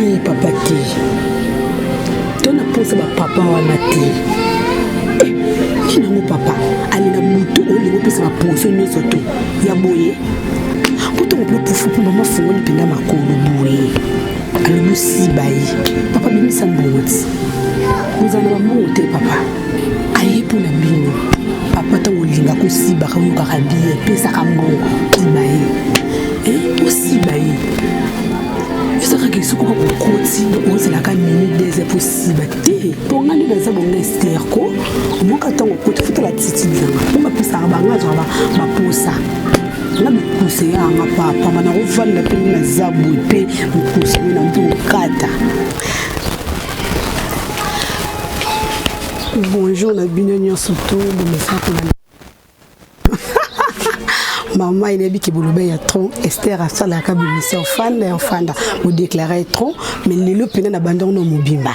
papa te to na posa ba papa wana te nini papa ali na mutu olingo pesa ba poso nyonso to ya boye kuto ko pufu pu mama fungo ni pinda makolo boye alobi sibai papa bimisa mboti muzana ba mote papa ayi pour na bino papa ta olinga ko siba ka yo ka rabie pesa ka mbongo sibai sibai ça que ce qu'on continue on c'est la minute des impossible té pour ngani dans ça bon Esther ko mo ka tango ko te la titi nzanga pour ma pesa banga zo ba posa na mi pousser anga papa mana ko vanda pe na zabu pe mo pousser na ndo kata. Bonjour la bienvenue surtout de me faire maman il est bien qui boulot ya tronc Esther a ça la kabimisi fan et enfanda vous déclarer tronc mais le pena na bandon no mobimba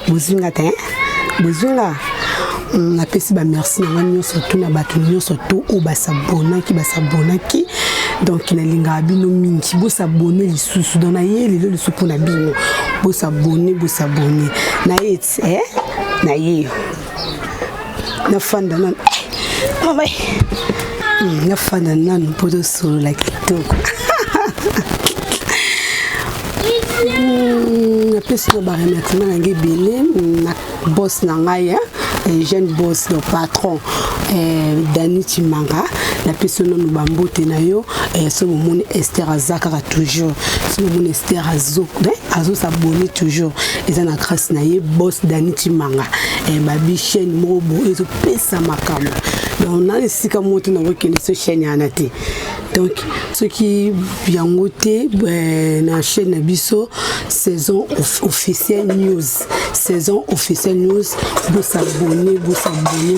bozinga te bozinga na pesi ba merci na nyo surtout na batu nyo surtout o basabona ki donc na linga bino mingi bo s'abonner lisusu dans na yeli le supu na bino bo s'abonner na et na ye na fanda na oh ouais na fanda nanu poto solo la kitoko na pesi no ba remerciement na ngebele na boss na ngai jeune boss le patron Dani Timanga la pesi no ba mbote na yo so mo Esther azaka toujours so mo Esther azo s'abonner toujours eza na grâce na ye boss Dani Timanga babi chaîne mobo ezo pesa makamo donc on a ici comme monter na rekele ce chaîne yana te donc ce qui bien goté na chaîne biso saison officielle news vous s'abonner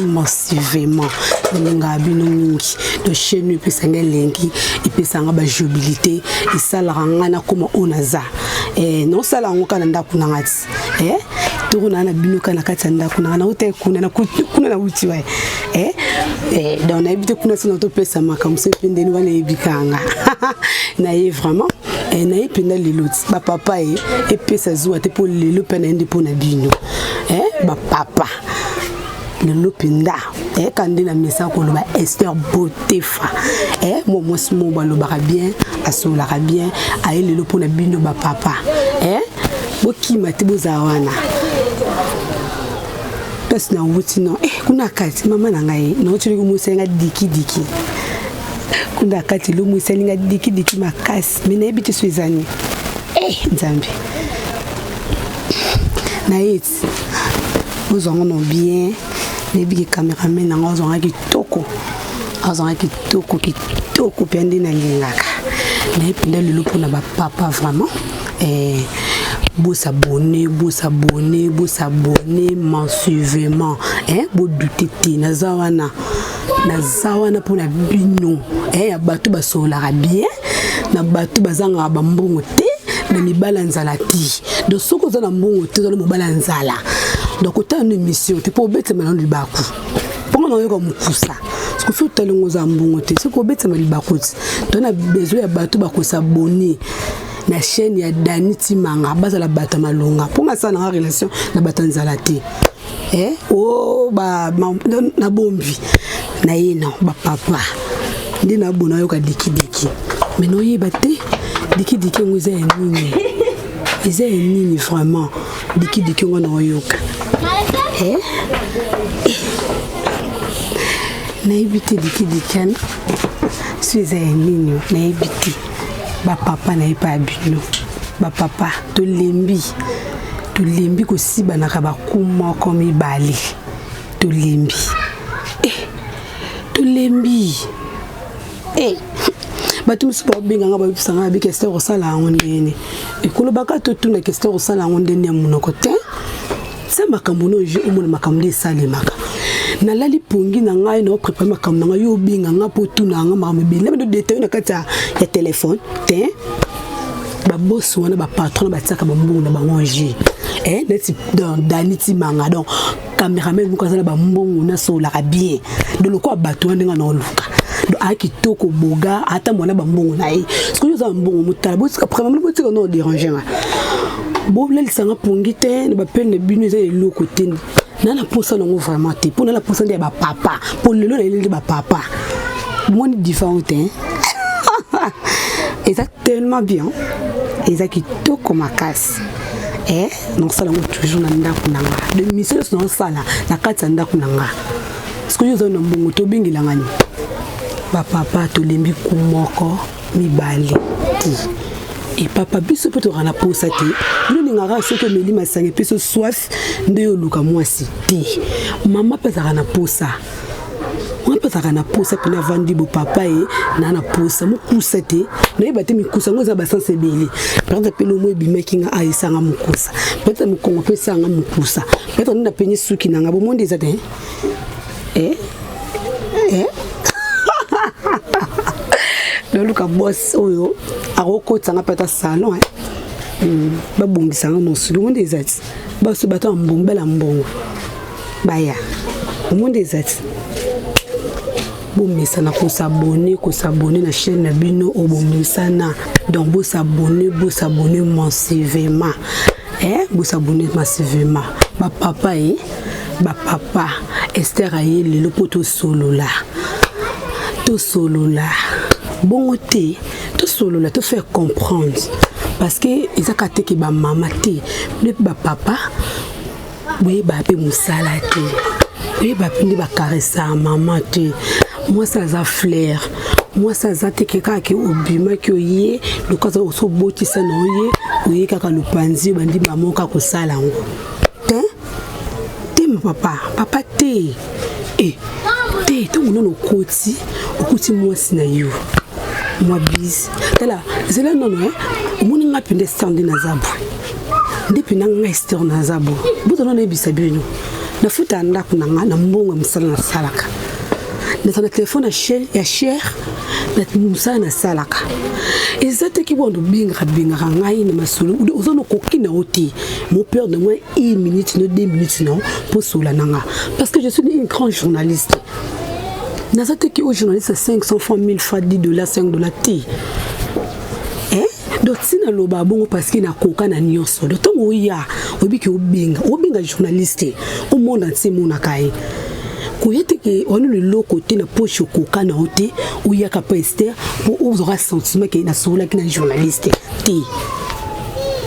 massivement nga bino mingi de chaîne pesa ngelengi ipesa nga ba jubilité isala ngana comme onaza non sala ngoka na ndaku na ngati tukuna na bino kana kati ndaku na uta kuna na uti wa donc na ebite kuna sino to pesa makambo se pendeni wana ebikanga na ye vraiment na ependa leloti ba papa e pesa zuwa te pour lelo pena ndi pour na bino ba papa lelo penda kande na mesa ko loba Esther Botefa mo mo ba loba bien asola bien aye lelo pour na bino ba papa bokima te bozawana pesa na wuti no kuna kati mama na ngai no tuli kumusenga diki kuna kati lo musenga diki makasi mina ebite swezani nzambi na it ozonga no bien nebi cameraman na ozonga kitoko pendi na lingaka na ependa lelo pona ba papa vraiment vous s'abonner massivement vous doutez nazawana pour la bino ya batu basola bien na batu bazanga ba mbongo te na mibala nzala ti donc soko za na mbongo te za na mibala nzala donc autant une émission te pour bête maintenant du baku pour na yo comme kusa parce que faut talengo za mbongo te soko bête maintenant du baku donc na besoin ya batu ba ko s'abonner na chaîne ya Dani Timanga baza la bata malonga pour nga ça na relation na batanzala te ba na bombi na yena ba papa ndi na bona yo ka diki mais no yeba te diki ngoza nini vraiment diki ngona oyoka na ibite diki kan suiza nini na ibite ba papa na ipa bino ba papa to lembi ko siba na ka ba kuma komi bali to lembi batu msipa binga nga ba bisanga bi keste ko sala ngondene ekolo baka to tuna keste ko sala ngondene munoko te sa makambo no je umona makambo de sale maka na lali pongi na ngai no prépare makambo nga yo binga nga po tuna nga makambo bile me do détail na kata ya téléphone te ba boss wana ba patron ba tsaka ba mbungu na ba ngonji neti dans Dani Timanga donc cameraman mu kazala ba mbungu na sola bien de loko bato wana nga na luka do akitoko boga ata mwana ba mbungu na ye ce que yo za mbungu mutala bo tsika premier mo tsika no déranger bon là lisanga pongite ne ba peine binu za le côté nana posa non vraiment te pour la posa de ba papa pour le lot de ba papa mon différent hein et ça tellement bien et ça qui tout comme ma casse eh non ça là toujours na ndako nanga de mission non ça là na kati ndako nanga parce que yo zo na mbongo to bingila ngani ba papa to lembi kumoko mibale ti et papa biso peut te rana posa te nous n'ingara ce que meli masange peso soif nde luka mwasi ti mama pesa rana posa on peut rana posa pena vandi bo papa e na na posa mu kusa te na ibate mi kusa ngoza ba sensibilité par exemple pelo mo bimakinga a isanga mu kusa peut-être mu kongo pesa nga mu kusa peut-être na penyi suki na ngabo monde za te Luka boss oyo aroko tsanga pata salon ba bongisa nga mosulu monde ezati ba so bato mbombela mbongo baya monde ezati bomisa na ko s'abonner na chaîne na bino obomisa na donc bo s'abonner massivement bo s'abonner massivement ba papa Esther aye le poto solo là bon te tout solo là te faire comprendre parce que ils a katé que ba maman te ne ba papa oui ba pe musala te oui ba pe ba caressa maman te moi ça za flair moi ça za te keka ke obima ke oye le kaza oso boti ça no ye oye kaka le panzi bandi maman ka ko sala ngo te mon papa te te mon okoti moi sina yo moi bis tala zela non mon nga pende stand na zabu depuis na nga store na zabu buto non ebisa bino na futa ndako na nga na mbongo msala na salaka na tana téléphone ya cher na musala na salaka ezate ki bondo binga ngai na masolo ozono kokina oti mon père de moi 1 minute no 2 minutes non pour sola nanga parce que je suis une grande journaliste. Nazate qui au journaliste 500 francs 1000 francs $10 $5 ti donc si na loba bongo parce que na koka na nyonso donc tongo ya obiki obinga journaliste au monde entier mona kai koyete ke on le loko te na poche koka na ote ou ya ka Esther pour vous aura sentiment que na sola ki na journaliste ti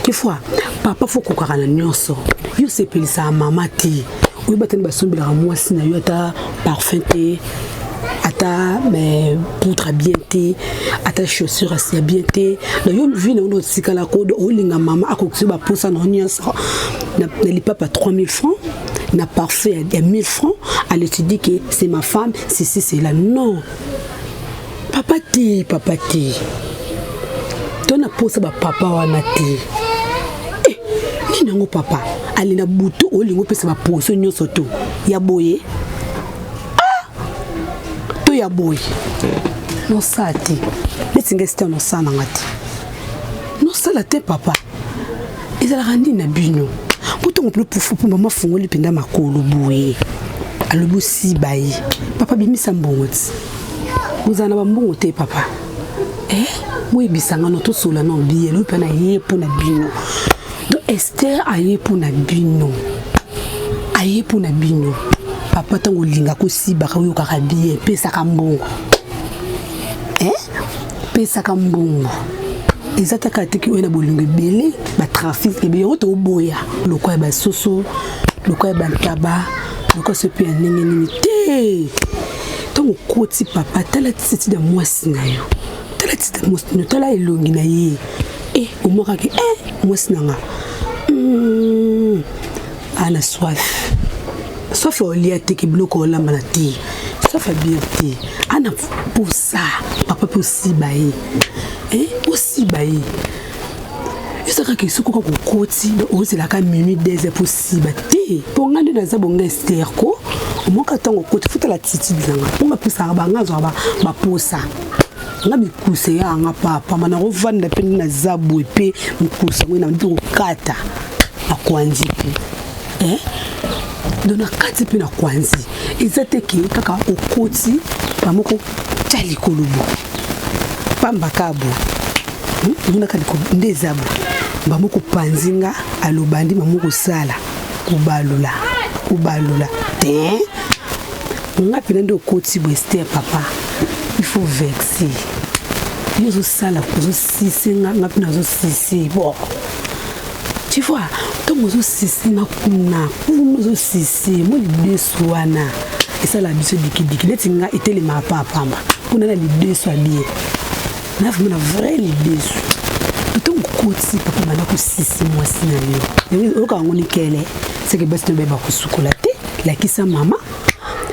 qui fois papa faut koka na nyonso yo sepeli sa mama ti ou batene ba sombela mwasi na yo ata parfum te ata mais poudre bien te ata chaussure assez bien te na yo vie na ono sikala ko do olinga mama akokisi ba posa na nyonso na li papa 3000 francs na parfait à 1000 francs elle te dit que c'est ma femme c'est là non papa ti ton a posa ba papa wana te ni nango papa ali na butu olingo pesa ba poso nyonso to ya boye to ya boye no sati letinga sta no sana ngati no sala te papa ezala randi na bino butu ngoplo pour mama fungoli penda makolo boye alobo si bayi papa bimisa mbongoti muzana ba mbongo te papa moi bisanga no to sola no biye lo pena ye pour na bino. Donc Esther aye pour na bino papa tango linga ko si baka yo ka bien pesa ka mbongo pesa ka mbongo ezata ka tiki ona bolingo belé ba trafic e be yo to boya lokwa ba soso lokwa ba taba lokwa se pe nini te tango koti papa tala titi de mwasi na yo tala titi de mwasi no tala elongi na ye omaka ke mwasi nanga ana soif au lit qui bloque la maladie soif bien te ana pour ça papa pour si baï aussi baï je sais que ce qu'on côté c'est la cam minute des possible te pour ngande na za bonga Esther ko au moins quand on côté faut la titi nanga on pour ça banga zo ba posa nga bikuse ya nga papa mana rovanda pe na zabu pe mkusa ngena ndiko kata akwanzi pe dona kati pe na kwanzi ezate ke kaka okoti pamoko tali kolubo pamba kabo nduna kali ko ndezabu bamoko panzinga alobandi maman kosala kubalula te nga pena ndo koti Esther papa il faut vexer yo zo sala ko sisi nga pena zo sisi bon tu vois donc zo sisi na kuna zo sisi mo li soana et ça la biso diki leti nga etele ma papa kuna na li so bien na vrai li donc koti papa mana ko sisi moi sina yo ka ngoni kele c'est que basi tombe ba ko sukola te la kisa mama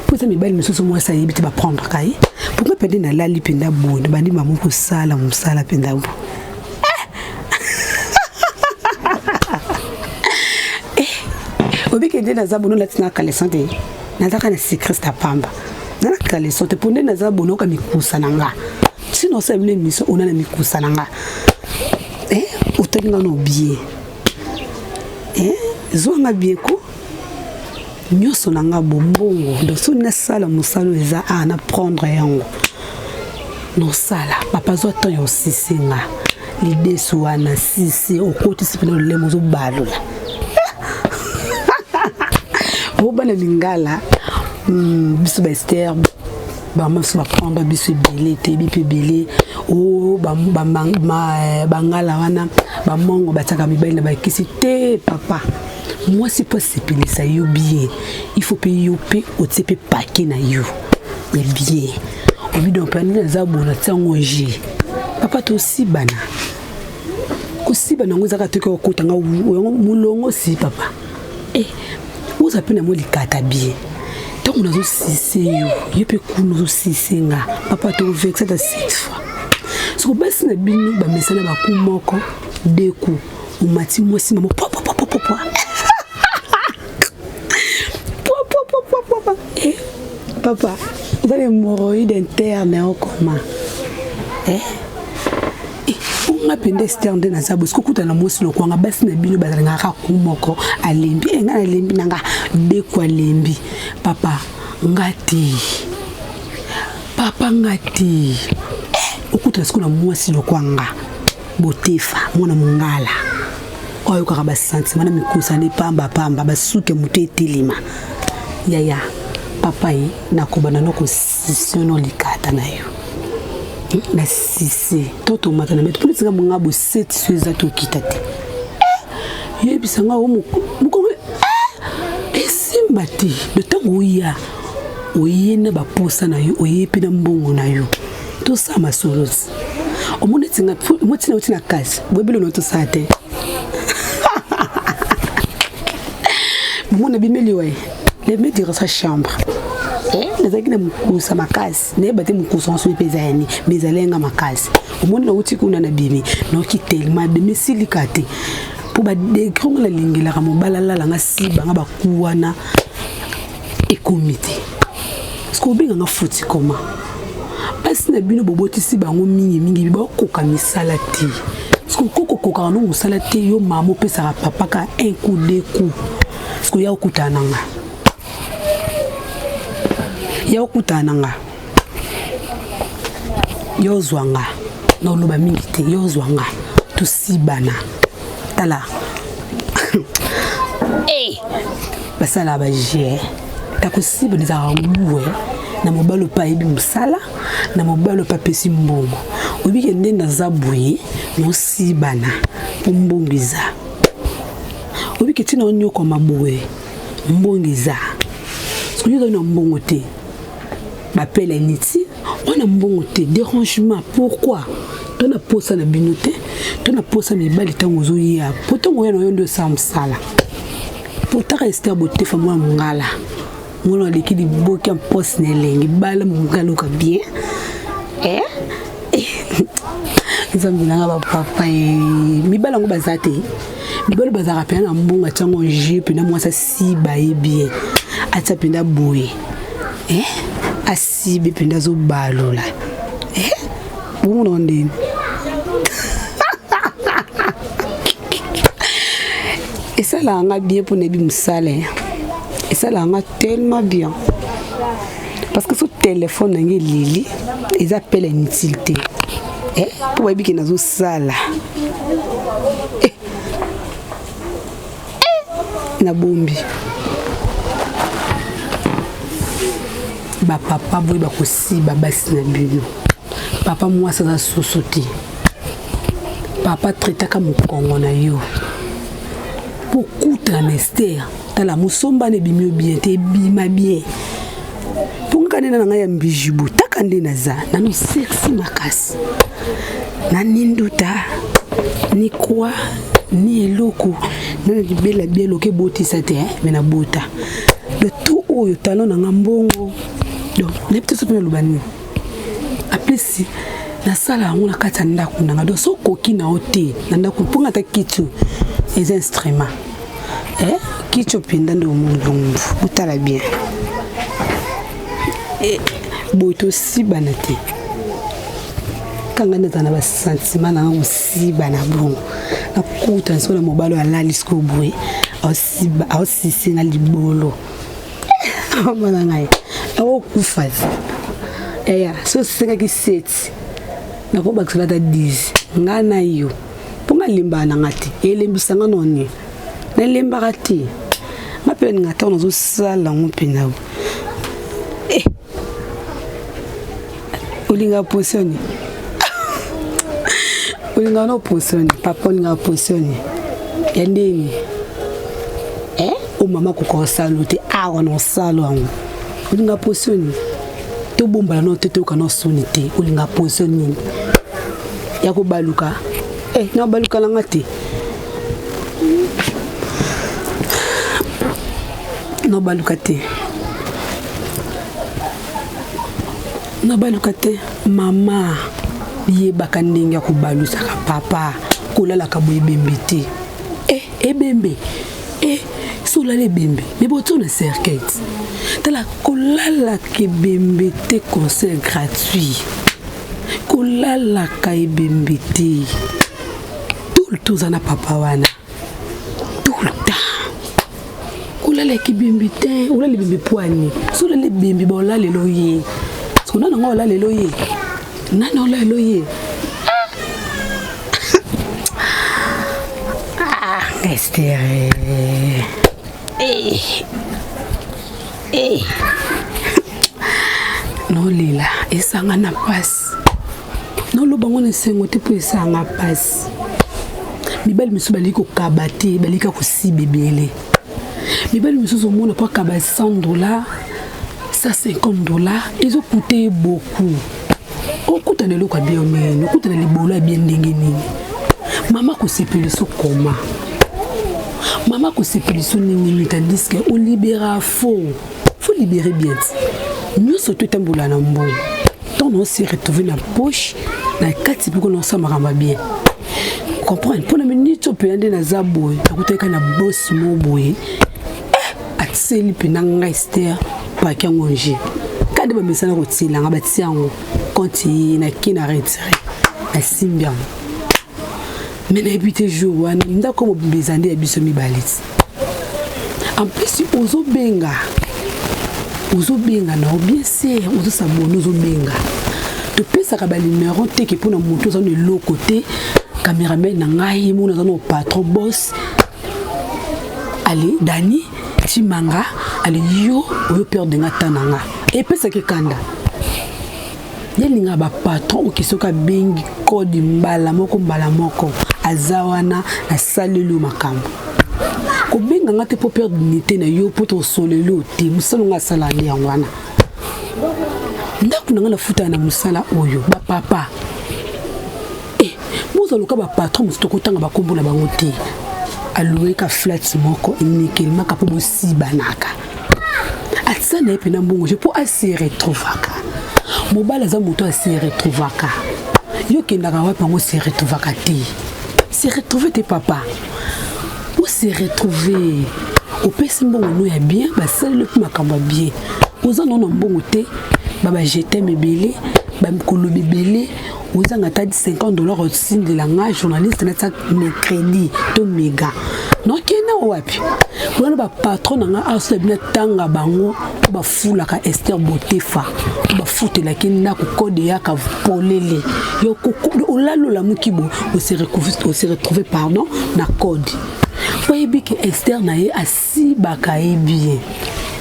pour ça me belle monsieur moi ça y va prendre kai pour me perdre na la lipenda bonde bandi maman ko sala musala penda bo obi ke ndena za bono latina kale santé na za kana secret sta pamba na kale santé pour ndena za bono ka mikusa nanga sinon ça vle miso ona na mikusa nanga utenga no bien zonga bien ko nyoso nanga bombongo donc so na sala musalo eza na prendre yango no sala papa zo to yo sisinga l'idée soit na sisi okoti sipena le mozo balula o bana lingala biso ba Esther ba ma prendre biso belé te bi belé o ba bangala wana ba mongo bataka mibali ba kisite papa moi c'est pas sepele ça yo bien il faut payer yo pe o tsepe paquet na yo et bien au bout d'un panier na zabona tsangoji papa to aussi bana ko si bana ngoza ka toko ko tanga mulongo si papa vous appelez moi likata bien donc on a aussi yo pe kuno aussi singa papa to vex ça cette fois so basi na binu ba mesana ba kumoko deku o mati moi si maman papa papa vous avez hémorroïde interne au comment on a pende Esther ndena za bosco kuta na mosi lo kwanga basi na bino bazanga ka kumoko alembi nga alembi nanga de kwa lembi papa ngati okuta siku na mosi lo kwanga botefa mona mungala oyo ka ba sentiment na mikusa ne pamba basuke mutetelima yaya papa yi nakobana noko sisiono likata na yo na sisi toto matana meto politika munga bo set sueza to kitate yebisanga o muko esimbati de tango ya oyena ba posa na yo oyepi na mbongo na yo to sama solos omone tinga motina utina kasi bwebilo no to sate mona bimeli ouais les mettre dans sa chambre les agina mukusa makasi ne bate mukusa on se pezani mais alenga makasi omona uti kuna na bimi no kitelma de mesilikate pour ba dégrong la lingela ka mobala la nga siba nga bakuwana et comité ce qu'on binga nga futi comment parce na bino boboti siba ngo mingi ba koka misalati ce qu'on koka no musalati yo mamo pesa papa ka un coup deux coups ce qu'on ya okutananga yo zwanga no loba mingi te yo zwanga to sibana tala basala ba je ta ko siba des aranguwe na mobalo pa ebi musala na mobalo pa pesi mbongo obi kende na zabuye no sibana mbongiza obi ketina onyo ko mabuwe mbongiza sikuyo na mbongo te m'appelle inutile on a mbongo te dérangement pourquoi ton a posa na binote ton a posa na bali tango zoya potongo ya no yondo samsala pourtant rester beauté fa moi ngala ngolo lekidi boki en poste ne lengi bala mungalo ka bien nzambina nga ba papa mi bala ngo bazate mi bala bazara pe na mbonga tango jipe na moi ça si bae bien atapinda boye asibe penda zo balola bonondeni et ça là on a bien pour nebi musale et ça là on a tellement bien parce que ce téléphone ngi lili ils appellent une utilité pour ebi ke nazo sala na bombi ba papa boy ba kosiba basi na bino papa mwasi aza susu te papa traitaka mokongo na yo pokuta na Esther tala musomba ne bimio bien te bima bien ponga nena na ya mbijibu taka nde naza nano sexy makasi na ninduta ni kwa ni eloko nana libela bielo ke botisa te mais na bota de tout oyo talon na ngambongo donc ne peut se le bani après si na sala ngona kata ndako nanga do so koki na ote na ndako ponga ta kitu les instruments kitu pinda ndo mungu utala bien boto si banate kanga neta na ba sentiment na aussi bana bon na kuta so na mobalo ala lisko boy aussi singa libolo mama ngai awo kufaza so singa ki set na ko bakela ta 10 ngana yo ponga limbana ngati elembisanga noni na lemba ti mape ngata onazo sala ngopena olinga position olinga no position papa olinga position yandeni o mama ko salo te awa no salo angu olinga position to bomba no te to kana sonite olinga position nini ya ko baluka na baluka langa te no baluka te na balukate mama ye bakandinga ko balusa ka papa kolala ka boyebembe te ebembe sola le bembe mais boto na cerquette tala kolala ke bembe te concert gratuit kolala ka ebembe te tout le temps na papa wana tout le temps kolala ke bembe te ola le bembe poani sola le bembe bola le loye on a la loyer non la loyer Esther non lila esanga na passe non lo bango ne sengo te po esanga passe mibali misu bali ko kabate bali ka ko si bebele mibali misu zo mona pa kaba $100 $150 ils ont coûté beaucoup. On coûte de l'eau bien mais on coûte de l'ebola bien dingeni. Maman ko sepeli so koma. Maman ko sepeli so nini tandis que on libéra faut libérer bien. Nous surtout tambola na mbo. Tant on s'est retrouvé dans poche na kati pour qu'on s'en maramba bien. Comprendre pour la minute on peut aller na zaboy, akuteka na boss mo boy. Atseli pinanga Esther pa kangonje kade ba mesana ko tsila nga batiango konti na kina retiré asimbia mais na habité jour wana ndako mo bizande ya biso mibaliti en plus ozo benga na bien sûr ozo sabona ozo benga to pesa ka ba numéro te ke pona moto za le côté cameraman na ngai mo na no patron boss allez Dani Timanga ali yo oyo perdre ngata nanga et pesa ke kanda yelinga ba patron okisoka bengi code mbala moko azawana na salelo makambo ko benga ngate po perdre unité na yo poto solelo te musalonga sala ndi ngwana ndaku nanga na futa na musala oyo ba papa mozaloka ba patron mustokotanga ba kombola bango te aloué ka flat moko nickel maka po bosi banaka atsa na epena mbongo je po asi retrouvaka mobala za moto asi retrouvaka yo kendaka wapi ngo se retrouvaka te se retrouver te papa ou se retrouver au pesi mbongo no ya bien ba sale le makamba bien oza non mbongo te baba jeté mebele ba mkolo bebele oza ngata $50 aussi de la journaliste na ça mercredi to méga non kena wapi wana ba patron nga aso bina tanga bango ba fula ka Esther Botefa ba futela kinna ko code ya ka polele yo ko olalo la mukibo on se retrouver pardon na code Foyebi que Esther na ye asi bakaye bien.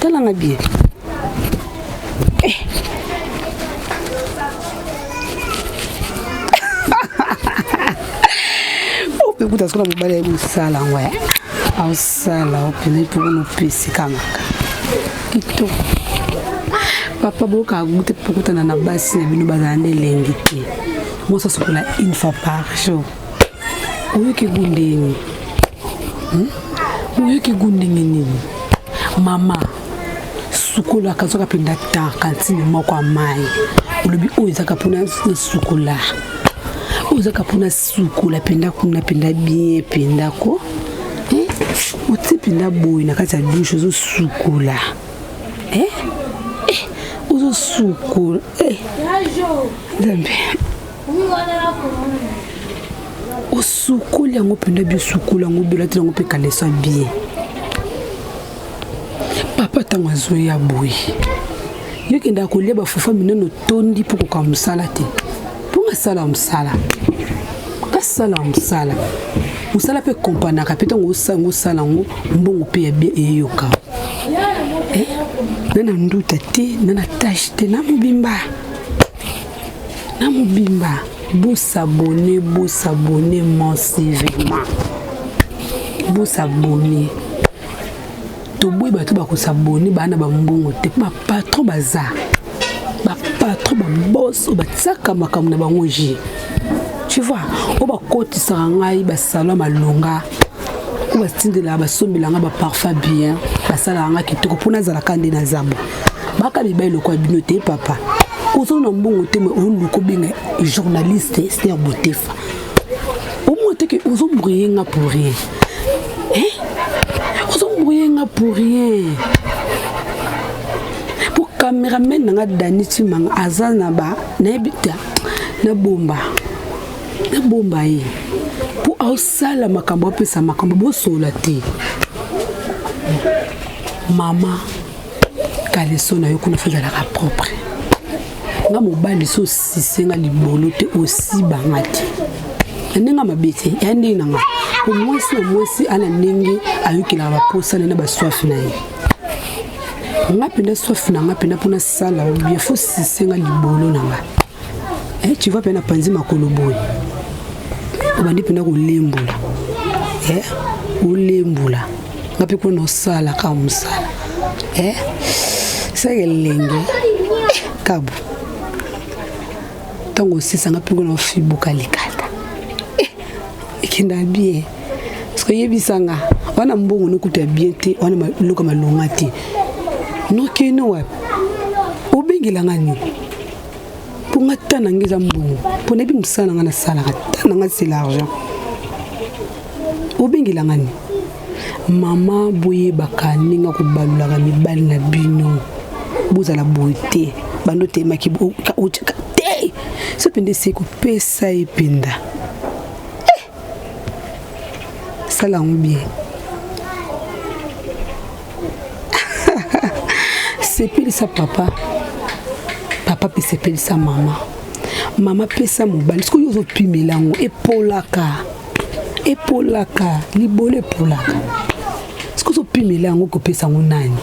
Tala na bien. Écoute, est-ce qu'on a mobile au sala ouais. Au sala, au pene pour nous pesi kamaka. Kito. Papa boka goûter pour que na basi na bino bazane lengite. Moi ça c'est une fois par jour. Oyo ke gundeni. Oyo ke gundeni nini. Mama sukola kazoka penda ta kantine moko amai. Olobi oyo zaka pona sukola. Oza kapuna sukola penda kuna penda bien penda ko oti penda boy na kati ya douche zo sukola ozo sukola zambe o sukola ngo penda bien sukola ngo bela tena ngo pe kalesa bien papa tango zo ya boy yo kenda ko leba fufa mineno tondi poko ka musala te sala msala kasala msala musala pe kompana kapita ngo sango sala ngo mbongo pe ya bien eyoka nana nduta te nana tâche te na mubimba vous s'abonner massivement vous s'abonner to boy ba to ba ko s'abonner bana ba mbongo te ba patron bazar trop boss ba tsaka makamu na bangoji tu vois o ba koti sangai ba salon malonga o ba tindela ba sombelanga ba parfum bien ba salanga kitoko pona zala kande na zabo baka bibailo kwa binote papa ozo na mbongo te me on ko benga journaliste Esther Botefa o mote que ozo mbrienga pour rien ozo mbrienga pour rien. Cameraman nanga daniti manga azana ba na ebita na bomba ye pour ausala makambo pesa makambo bosola te mama kaleso na yo kuna fazala ka propre nga mobali so sisenga libolo te aussi bangati nenga mabete ya ndinga nga pour mwesi ana ndenge ayukila ba posa na ba swafi na ye nga penda soif na nga penda pona sala bien faut sisenga libolo na nga tu vois pena panzi makolo boy obandi penda ko lembola ulembula nga pe ko no sala ka musala segelenge kabu tango sisanga pe ko no fibuka likata kinda bien parce que yebisanga wana mbongo nokuta bien te wana luka malonga te no keno wa obengela ngani punga tana ngeza mbongo pona bi musana ngana sala tana ngasi l'argent obengela ngani mama boye bakani nga kubalula ga mibali na bino bozala boite bando te makibo ka utika te se pende se ko pesa ipinda sala bien. Sepeli sa papa peut sepeli sa maman peut sa mobile ce que yo zo pimelango epolaka libole polaka ce que zo pimelango ko pesa ngonani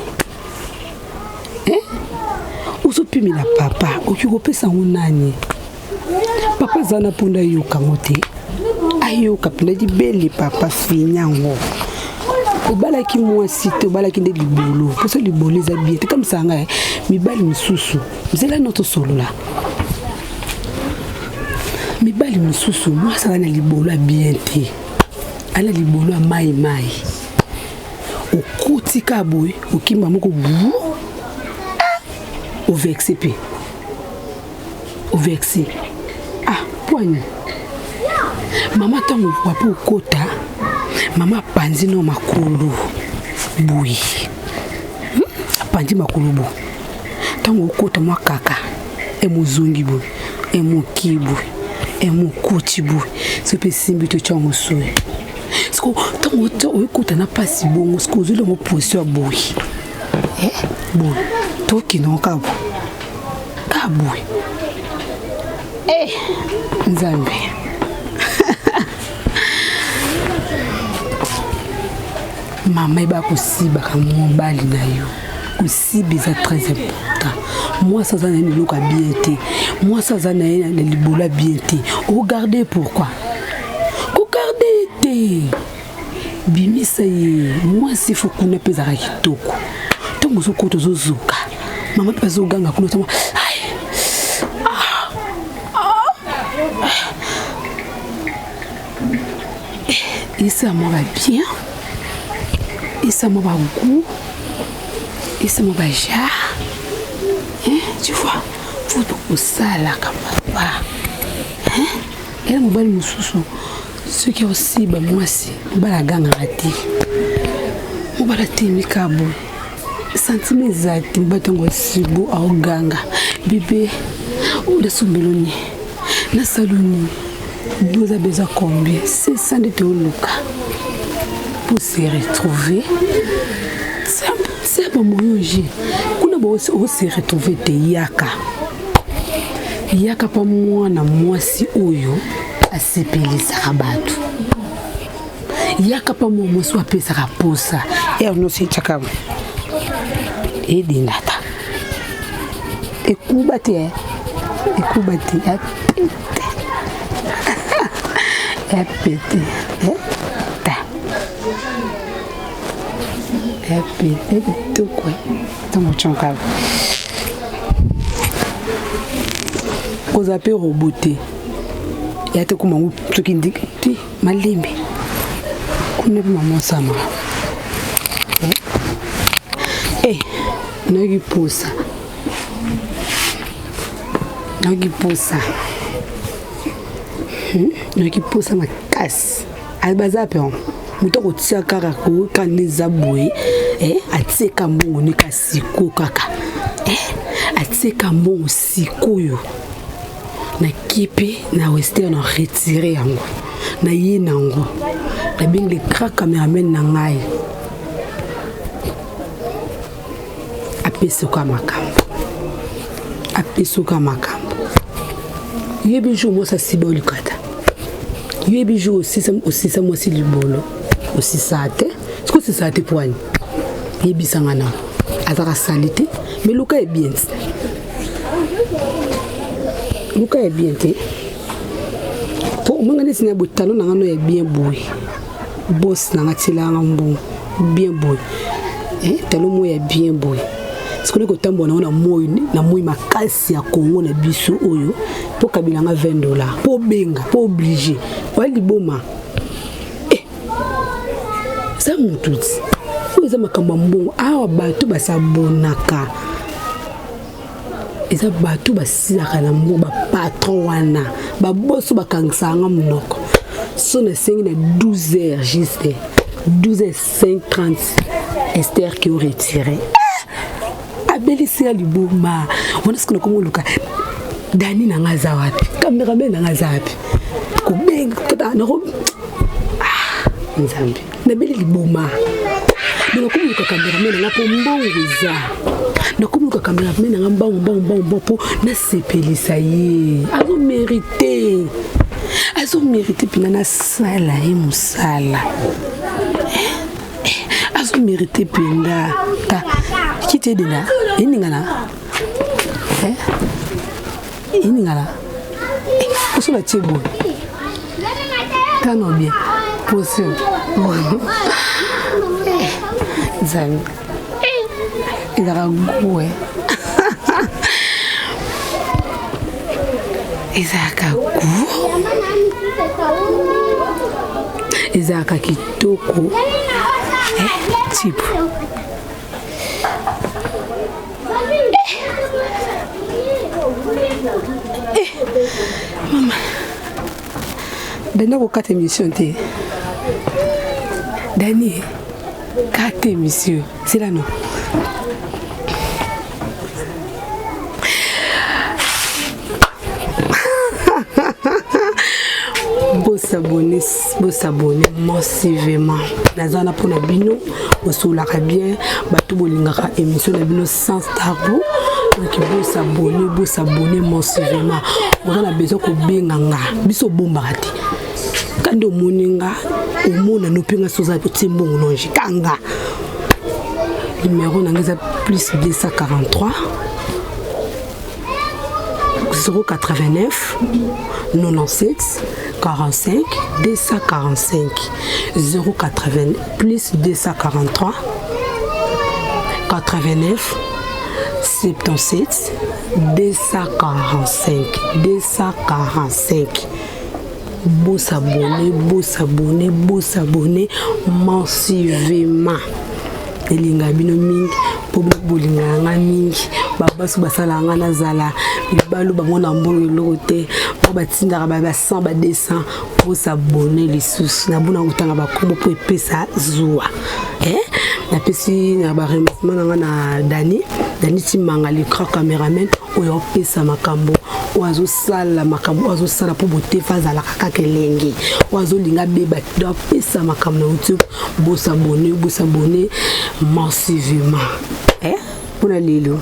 uzo pimela papa okiko pesa ngonani papa zana punda yoka ngote ayoka punda di beli papa finyango obala ki mwasi te obala ki nde libolo poso libolo eza bien te comme ça nga mibali misusu mzela noto solo la mibali misusu mwasa na libolo a bien te ala libolo a mai okuti kaboy okimba moko o vexé pe o vexé poigne mama tango wapo okota mama panzi no makulu bui panzi makulu bu tango okota mwa kaka emuzungi bu emukibu emukuti bu sepe simbi to chango soe sko tango okota na pasi bongo sko zule mo position bui bon to kino kabu nzambe Maman il va aussi mobile na yo. Aussi c'est très important. Moi ça ne me loka bien été. Moi ça ne libola bien été. Regardez pourquoi. Regardez été. Bimi ça y moi si faut qu'on ait à kitoko. Tant que ko tozozuka. Maman pas zoganga ko tamo. Et ça m'en va bien. Et ça m'en va goût. Et ça m'en va jar. Hein, tu vois, faut tout ça là comme ça. Hein? Et là mon bal mususu. Ce qui aussi bah moi si bala ganga raté. Mon bala timi kabo. Sentiment zati batongo sibo au ganga. Bébé, ou de sombeloni. Na saloni. Vous avez besoin combien? C'est ça de te louka. Pour se retrouver. C'est pas mon yonji. Qu'on a se retrouver te yaka. Yaka pas moi na moi si oyo a sepeli sarabatu. Yaka pas moi soit pe saraposa. Et on aussi chakam. Et dinata. Et kubate. Et kubate. É pété, é pété de tout quoi. Tamo chonka. Aux appels robotés. Il y a tout comme un truc qui dit malimbe. On ne peut pas sama. Eh, n'agi poussa. N'agi poussa. N'agi poussa ma casse. Albaza peon. Muto tia kaka ko kaneza boy atseka mbongo ni kasiko kaka atseka mbongo sikoyo na kipe na western retiré yango na ye nango na bing le crack cameraman na ngai apesoka makambo yebi jo mo sa siboli kata yebi jo aussi ça moi si libolo aussi ça te ce que c'est ça te poigne et bisangana azara salité mais Luka est bien pour mangane sina botalo na ngano est bien boy boss na ngatila ngambon bien boy talo mo est bien boy ce que ko tambo na moyo na moyo makasi ya Congo na biso oyo pour kabila nga $20 pour benga pour obligé wali boma ça mututi oza makamba mbongo awa bato basabonaka eza bato basilaka na mbongo ba patron wana baboso bakangisanga munoko so na sengi na 12h juste 12h5:30 Esther qui aurait retiré abelisi ya liboma wana sikuna komo luka Dani na ngaza wapi cameraman na ngaza wapi kubenga kata na nzambi na beli liboma na kumuluka cameraman na po mbongoza na kumuluka cameraman na mbongo po na sepelisa ye azo mérité pina na sala e musala azo mérité pinda ta kite de la iningala pour la table tano bien possible zami ezaka goût ezaka goût ezaka kitoko type maman Dani ko 4 émissions te Dani 4 émissions c'est là non beau s'abonner massivement nazana pour na bino osolaka bien bato bolingaka émission na bino sans tabou donc beau s'abonner massivement on a besoin ko benganga biso bombaka te Quand moninga omona no pinga soza petit mbongo nonji kanga. Numéro nangeza plus 243 089 97 45 245 080 plus 243 89 77 245 245. Beau s'abonner massivement. Elinga bino mingi po bolinga nga mingi babasu basala nga nazala balu bamona mbongo lote ba batinda ba 100 ba 200 pour s'abonner les sous na buna utanga ba kombo po epesa zuwa na pesi na ba remerciement na Dani Timanga le grand cameraman oyo pesa makambo oazo sala makambo oazo sala po bote faza la kaka kelengi oazo linga beba do pesa makambo na YouTube bo s'abonner massivement pour la lilo.